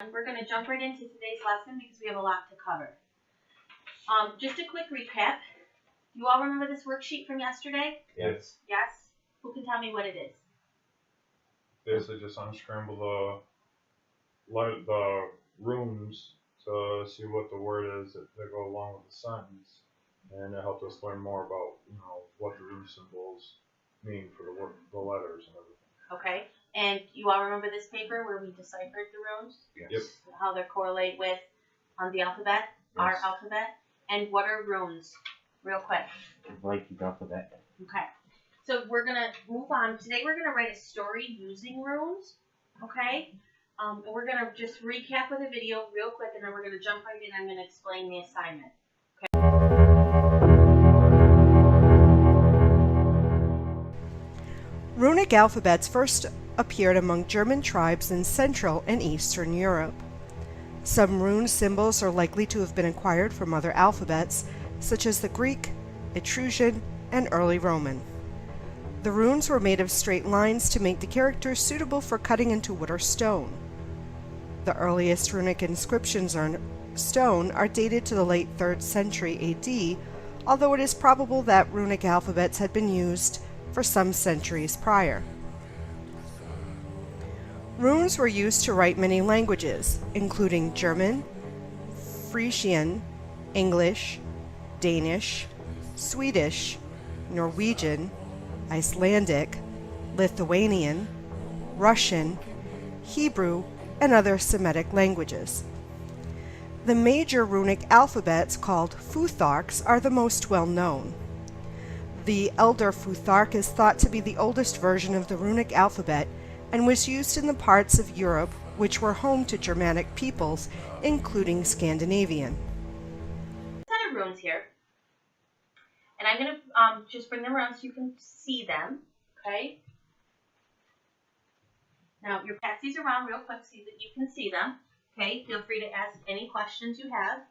We're going to jump right into today's lesson because we have a lot to cover. Just a quick recap. You all remember this worksheet from yesterday? Yes. Yes? Who can tell me what it is? Basically just unscramble the runes to see what the word is that go along with the sentence, and it helped us learn more about what the rune symbols mean for the letters and everything. Okay. And you all remember this paper where we deciphered the runes? Yes. Yep. How they correlate with the alphabet, yes. Our alphabet. And what are runes? Real quick. Like the alphabet. Okay. So we're going to move on. Today we're going to write a story using runes. Okay? And we're going to just recap with a video real quick, and then we're going to jump right in. I'm going to explain the assignment. Runic alphabets first appeared among German tribes in Central and Eastern Europe. Some rune symbols are likely to have been acquired from other alphabets, such as the Greek, Etruscan, and early Roman. The runes were made of straight lines to make the characters suitable for cutting into wood or stone. The earliest runic inscriptions on stone are dated to the late 3rd century AD, although it is probable that runic alphabets had been used for some centuries prior. Runes were used to write many languages, including German, Frisian, English, Danish, Swedish, Norwegian, Icelandic, Lithuanian, Russian, Hebrew, and other Semitic languages. The major runic alphabets, called Futharks, are the most well known. The Elder Futhark is thought to be the oldest version of the runic alphabet and was used in the parts of Europe which were home to Germanic peoples, including Scandinavian. Set of runes here, and I'm going to just bring them around so you can see them, okay? Now, you pass these around real quick so that you can see them, okay? Feel free to ask any questions you have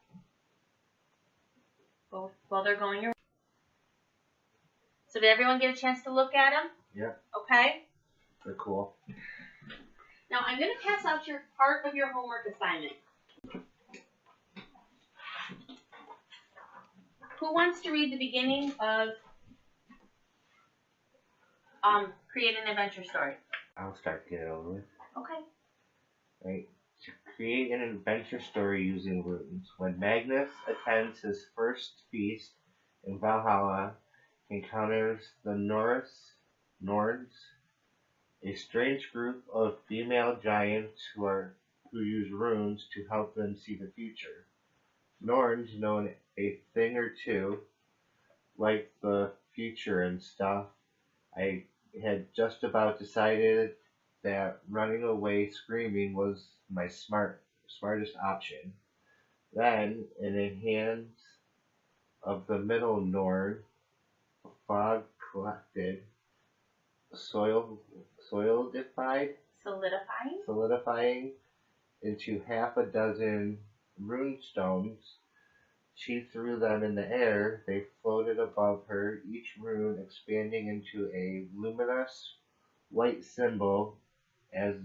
while they're going around. So did everyone get a chance to look at them? Yeah. Okay. They're cool. Now I'm going to pass out your part of your homework assignment. Who wants to read the beginning of Create an Adventure Story? I'll start to get it over with. Okay. Right. To create an adventure story using runes. When Magnus attends his first feast in Valhalla, encounters the Norns, a strange group of female giants who use runes to help them see the future. Norns know a thing or two, like the future and stuff. I had just about decided that running away screaming was my smartest option. Then, in the hands of the middle Norn, fog collected, solidifying into half a dozen rune stones. She threw them in the air. They floated above her, each rune expanding into a luminous white symbol as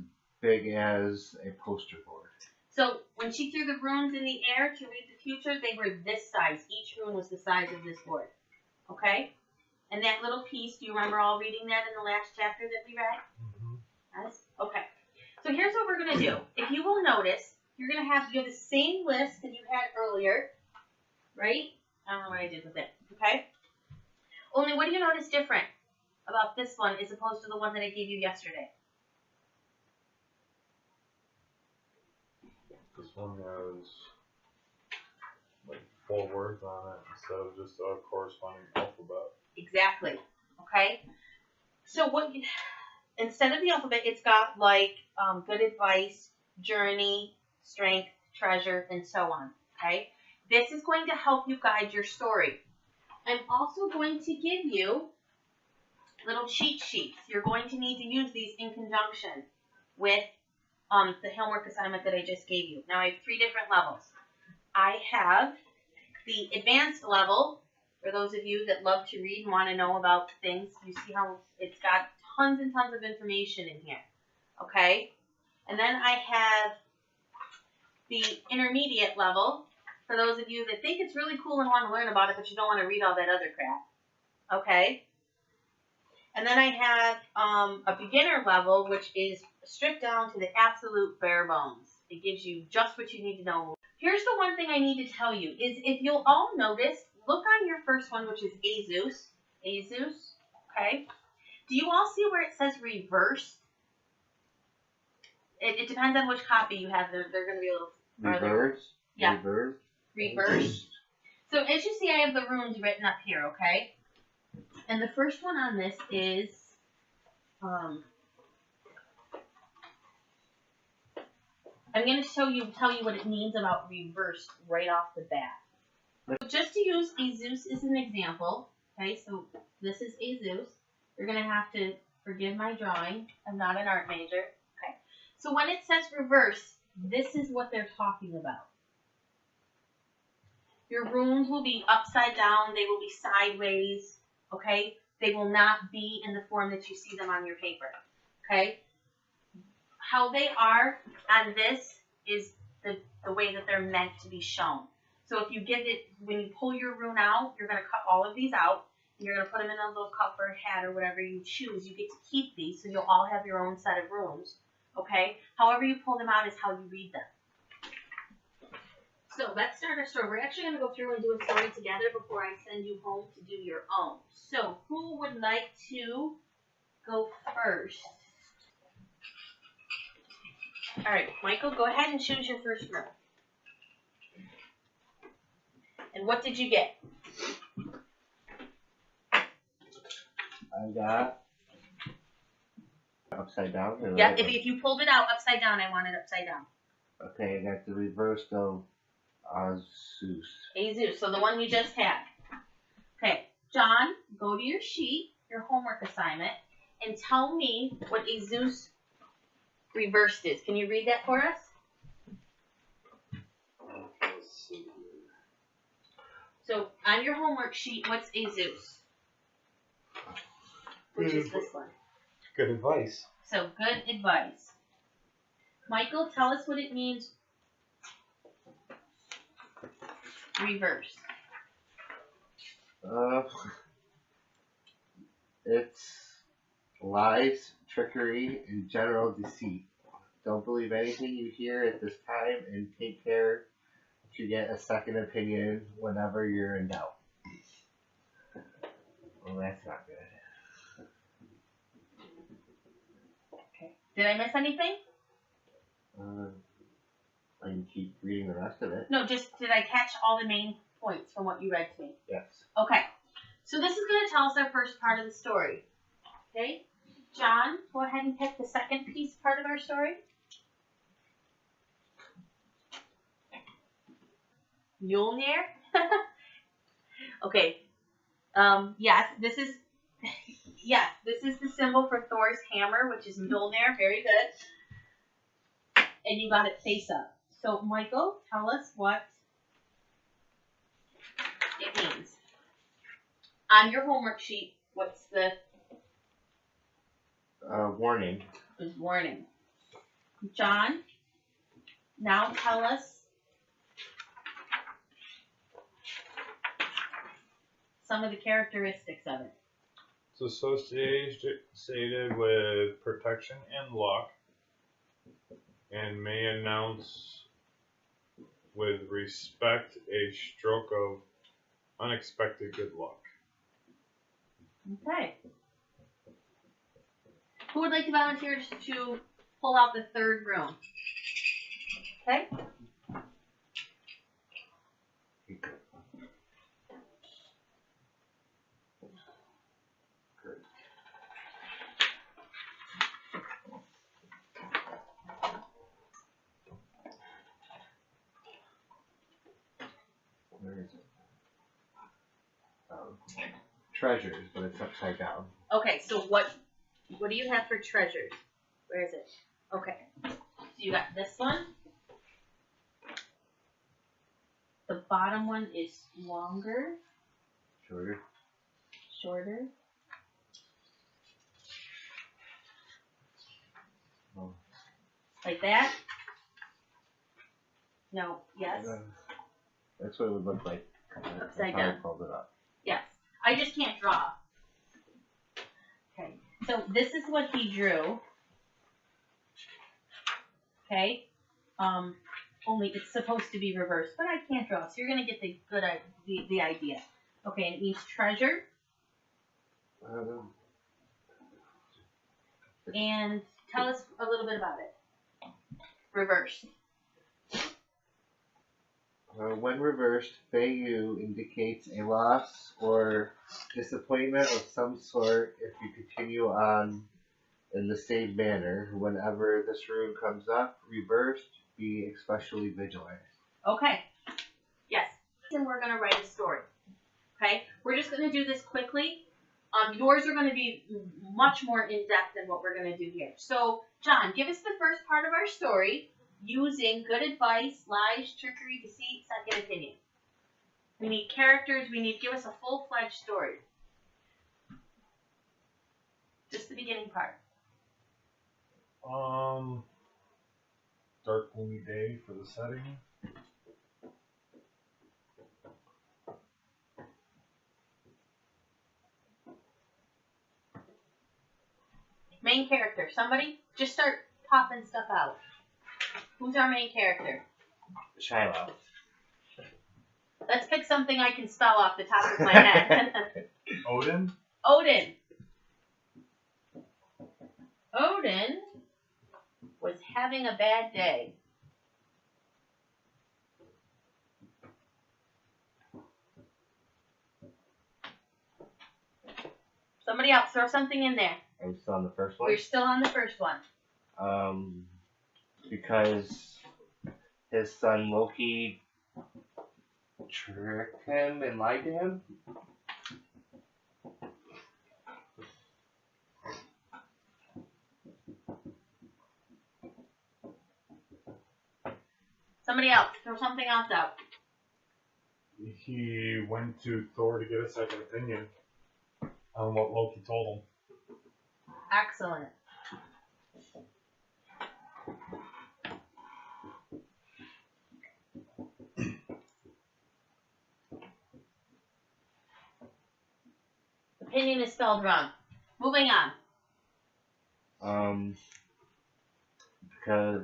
big as a poster board. So when she threw the runes in the air to read the future, they were this size. Each rune was the size of this board. Okay? And that little piece, do you remember all reading that in the last chapter that we read? Mm-hmm. Yes? Okay. So here's what we're going to do. If you will notice, you have the same list that you had earlier, right? I don't know what I did with it. Okay? Only what do you notice different about this one as opposed to the one that I gave you yesterday? This one has like 4 words on it instead of just a corresponding alphabet. Exactly. Okay? So instead of the alphabet, it's got like good advice, journey, strength, treasure, and so on. Okay? This is going to help you guide your story. I'm also going to give you little cheat sheets. You're going to need to use these in conjunction with the homework assignment that I just gave you. Now I have 3 different levels. I have the advanced level, for those of you that love to read and want to know about things. You see how it's got tons and tons of information in here. Okay? And then I have the intermediate level, for those of you that think it's really cool and want to learn about it, but you don't want to read all that other crap. Okay? And then I have a beginner level, which is stripped down to the absolute bare bones. It gives you just what you need to know. Here's the one thing I need to tell you, is if you'll all notice, look on your first one, which is Azus. Azus, okay? Do you all see where it says reversed? It depends on which copy you have. They're going to be a little farther. Reverse? Yeah. Reverse? Reversed. So as you see, I have the runes written up here, okay? And the first one on this is, I'm going to tell you what it means about reversed right off the bat. So just to use Azus as an example, okay, so this is Azus. You're going to have to forgive my drawing. I'm not an art major. Okay. So when it says reverse, this is what they're talking about. Your runes will be upside down. They will be sideways. Okay? They will not be in the form that you see them on your paper. Okay? How they are on this is the way that they're meant to be shown. So if you get it, when you pull your rune out, you're going to cut all of these out. And you're going to put them in a little cup or hat or whatever you choose. You get to keep these, so you'll all have your own set of runes. Okay? However you pull them out is how you read them. So let's start our story. We're actually going to go through and do a story together before I send you home to do your own. So who would like to go first? All right, Michael, go ahead and choose your first room. And what did you get? I got upside down. Yeah, if you pulled it out upside down, I want it upside down. Okay, I got the reverse of Azus. Azus, so the one you just had. Okay, John, go to your sheet, your homework assignment, and tell me what Azus reversed is. Can you read that for us? Let's see here. So on your homework sheet, what's Azus? Which is this one. Good advice. So good advice. Michael, tell us what it means. Reverse. It's lies, trickery, and general deceit. Don't believe anything you hear at this time, and take care to get a second opinion whenever you're in doubt. Well, that's not good. Okay. Did I miss anything? I can keep reading the rest of it. No, just did I catch all the main points from what you read to me? Yes. Okay. So this is going to tell us our first part of the story. Okay? John, go ahead and pick the second piece part of our story. Mjolnir? Okay. Yes, this is the symbol for Thor's hammer, which is Mjolnir. Very good. And you got it face up. So, Michael, tell us what it means. On your homework sheet, what's the Warning. warning? John, now tell us some of the characteristics of it. It's associated with protection and luck, and may announce with respect a stroke of unexpected good luck. Okay. Who would like to volunteer to pull out the third room? Okay. Where is it? Treasures, but it's upside down. Okay, so what do you have for treasures? Where is it? Okay. So you got this one. The bottom one is longer, Shorter. shorter. Oh. Like that. No. Yes. That's what it would look like. Upside That's how I down. pulled it up. Yes. I just can't draw. Okay. So this is what he drew. Okay. Only it's supposed to be reversed, but I can't draw, so you're gonna get the the idea. Okay, and it means treasure. And tell us a little bit about it. Reversed. When reversed, Feiyu indicates a loss or disappointment of some sort if you continue on in the same manner. Whenever this rune comes up, reversed, be especially vigilant. Okay. Yes. And we're gonna write a story. Okay. We're just gonna do this quickly. Yours are gonna be much more in depth than what we're gonna do here. So, John, give us the first part of our story using good advice, lies, trickery, deceit, second opinion. We need characters. We need give us a full-fledged story. Just the beginning part. Dark gloomy day for the setting. Main character. Somebody just start popping stuff out. Who's our main character? Shiloh. Let's pick something I can spell off the top of my head. Odin? Odin. Odin was having a bad day. Somebody else, throw something in there. Are we still on the first one? We're still on the first one. Because his son Loki tricked him and lied to him. Somebody else, throw something else out. He went to Thor to get a second opinion on what Loki told him. Excellent. Opinion is spelled wrong. Moving on. Because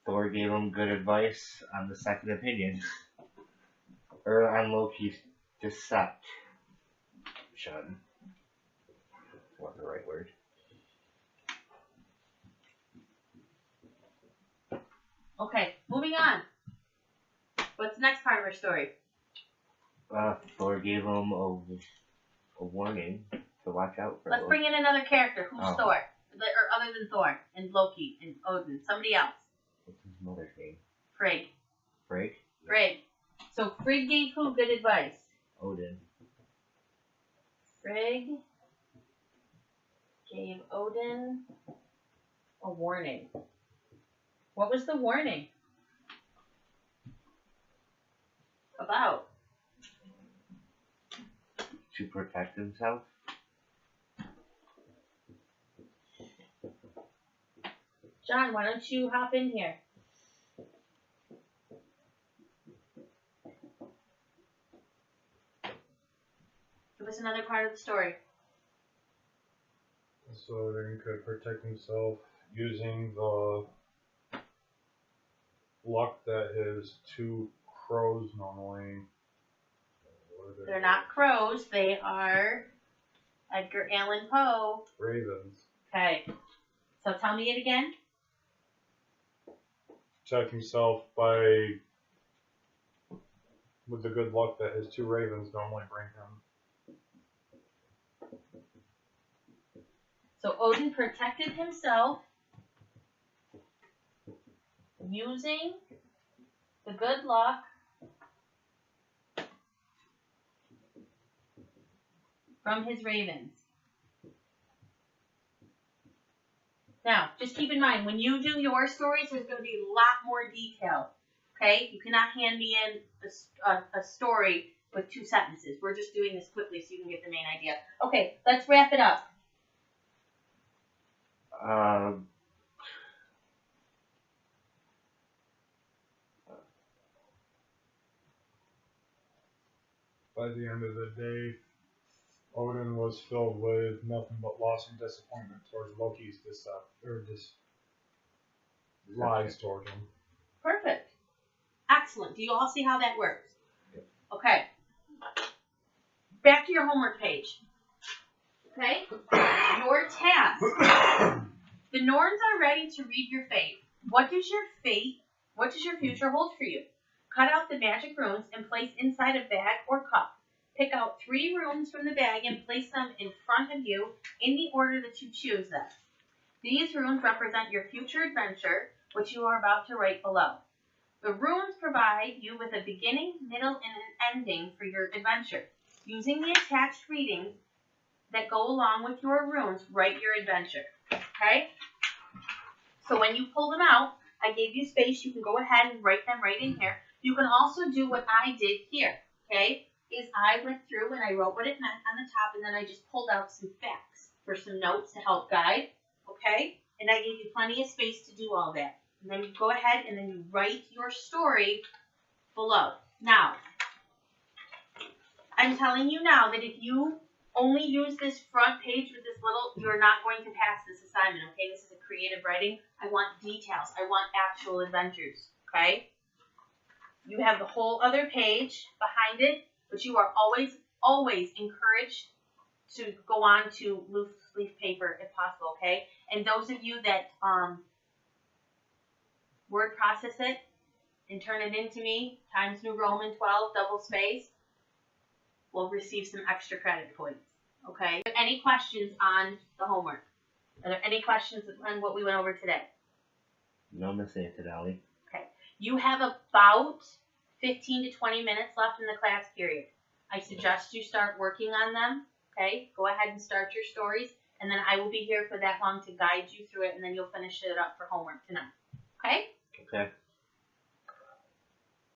Thor gave him good advice on the second opinion. Or on Loki's deception. What's the right word? Okay, moving on. What's the next part of our story? Thor gave him a warning to watch out for. Let's bring in another character. Who's Oh. Thor? Or other than Thor and Loki and Odin. Somebody else. What's his mother's name? Frigg. Frigg? Frigg. So Frigg gave who good advice? Odin. Frigg gave Odin a warning. What was the warning about? To protect himself? John, why don't you hop in here? Give us another part of the story. So Odin could protect himself using the luck that his two crows normally. They're not crows. They are Edgar Allan Poe. Ravens. Okay. So tell me it again. Protect himself with the good luck that his two ravens normally bring him. So Odin protected himself using the good luck from his ravens. Now, just keep in mind, when you do your stories, there's going to be a lot more detail. Okay? You cannot hand me in a story with 2 sentences. We're just doing this quickly so you can get the main idea. Okay, let's wrap it up. by the end of the day, Odin was filled with nothing but loss and disappointment towards Loki's lies towards him. Perfect. Excellent. Do you all see how that works? Okay. Back to your homework page. Okay? Your task. The Norns are ready to read your fate. What does your future hold for you? Cut out the magic runes and place inside a bag or cup. Pick out 3 runes from the bag and place them in front of you in the order that you choose them. These runes represent your future adventure, which you are about to write below. The runes provide you with a beginning, middle, and an ending for your adventure. Using the attached readings that go along with your runes, write your adventure. Okay? So when you pull them out, I gave you space. You can go ahead and write them right in here. You can also do what I did here. Okay? Is I went through and I wrote what it meant on the top, and then I just pulled out some facts for some notes to help guide. Okay? And I gave you plenty of space to do all that. And then you go ahead and then you write your story below. Now, I'm telling you now that if you only use this front page with this little, you're not going to pass this assignment, okay? This is a creative writing. I want details. I want actual adventures, okay? You have the whole other page behind it, but you are always encouraged to go on to loose leaf paper if possible, okay? And those of you that word process it and turn it into me, Times New Roman 12, double space, will receive some extra credit points, okay? Any questions on the homework? Are there any questions on what we went over today? No, Miss Antonelli. Okay. You have about 15 to 20 minutes left in the class period. I suggest you start working on them, okay? Go ahead and start your stories, and then I will be here for that long to guide you through it, and then you'll finish it up for homework tonight, okay? Okay.